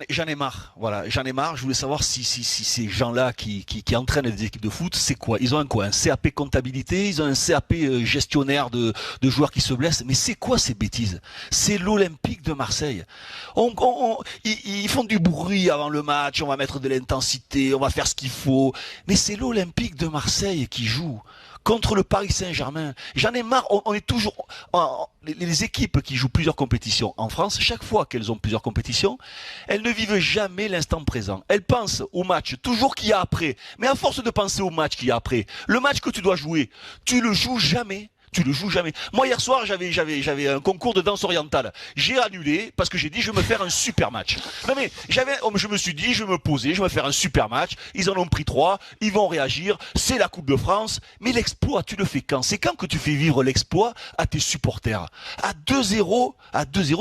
J'en ai marre, voilà, j'en ai marre. Je voulais savoir si ces gens-là qui entraînent des équipes de foot, c'est quoi? Ils ont un quoi? Un CAP comptabilité, ils ont un CAP gestionnaire de joueurs qui se blessent. Mais c'est quoi ces bêtises? C'est l'Olympique de Marseille. Ils font du bruit avant le match, on va mettre de l'intensité, on va faire ce qu'il faut. Mais c'est l'Olympique de Marseille qui joue contre le Paris Saint-Germain. J'en ai marre. On est toujours les équipes qui jouent plusieurs compétitions en France. Chaque fois qu'elles ont plusieurs compétitions, elles ne vivent jamais l'instant présent. Elles pensent au match toujours qu'il y a après. Mais à force de penser au match qu'il y a après, le match que tu dois jouer, tu le joues jamais. Tu le joues jamais. Moi, hier soir, j'avais un concours de danse orientale. J'ai annulé parce que j'ai dit, je vais me faire un super match. Non, mais je me suis dit, je vais me poser, je vais me faire un super match. Ils en ont pris 3. Ils vont réagir. C'est la Coupe de France. Mais l'exploit, tu le fais quand? C'est quand que tu fais vivre l'exploit à tes supporters? À 2-0,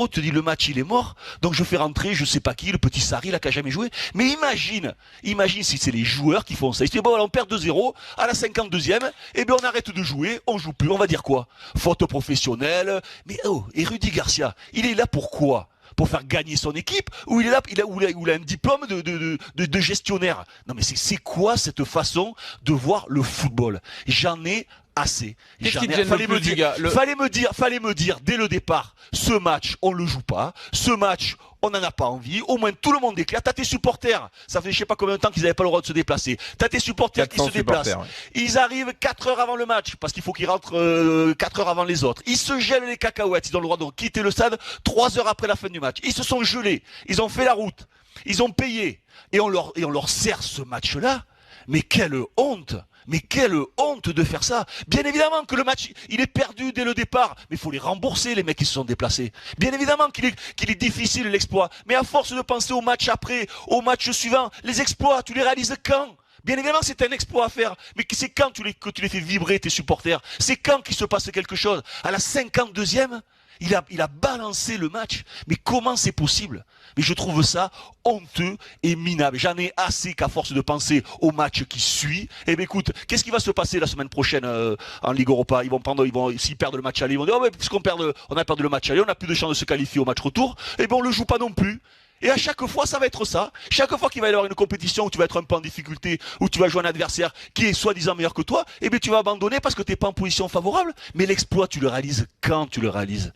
tu te dis, le match, il est mort. Donc, je fais rentrer, je sais pas qui, le petit Sarri, là, qui a jamais joué. Mais imagine si c'est les joueurs qui font ça. Ils se disent, bon, on perd 2-0. À la 52e, eh bien, on arrête de jouer. On joue plus. On va dire quoi? Faute professionnelle. Mais oh, et Rudy Garcia, il est là pour quoi? Pour faire gagner son équipe, ou il est là, il a un diplôme de gestionnaire? Non mais c'est quoi cette façon de voir le football? J'en ai assez. Qu'est-ce qui te gêne le plus du gars? Fallait me dire dès le départ, ce match, on le joue pas. Ce match, on n'en a pas envie. Au moins, tout le monde est clair. T'as tes supporters. Ça fait je sais pas combien de temps qu'ils n'avaient pas le droit de se déplacer. T'as tes supporters qui se déplacent. Ouais. Ils arrivent 4 heures avant le match, parce qu'il faut qu'ils rentrent 4 heures avant les autres. Ils se gèlent les cacahuètes. Ils ont le droit de quitter le stade 3 heures après la fin du match. Ils se sont gelés. Ils ont fait la route. Ils ont payé. Et on leur sert ce match-là. Mais quelle honte! Mais quelle honte de faire ça! Bien évidemment que le match, il est perdu dès le départ, mais il faut les rembourser, les mecs qui se sont déplacés. Bien évidemment qu'il est difficile l'exploit, mais à force de penser au match après, au match suivant, les exploits, tu les réalises quand? Bien évidemment, c'est un exploit à faire, mais c'est quand que tu les fais vibrer, tes supporters? C'est quand qu'il se passe quelque chose? À la 52e? Il a balancé le match. Mais comment c'est possible? Mais je trouve ça honteux et minable. J'en ai assez qu'à force de penser au match qui suit. Eh bien écoute, qu'est-ce qui va se passer la semaine prochaine en Ligue Europa? S'ils perdent le match aller, ils vont dire, oh, mais on a perdu le match aller, on n'a plus de chance de se qualifier au match retour. Eh bien on le joue pas non plus. Et à chaque fois, ça va être ça. Chaque fois qu'il va y avoir une compétition où tu vas être un peu en difficulté, où tu vas jouer un adversaire qui est soi-disant meilleur que toi, eh bien tu vas abandonner parce que tu n'es pas en position favorable. Mais l'exploit, tu le réalises quand tu le réalises?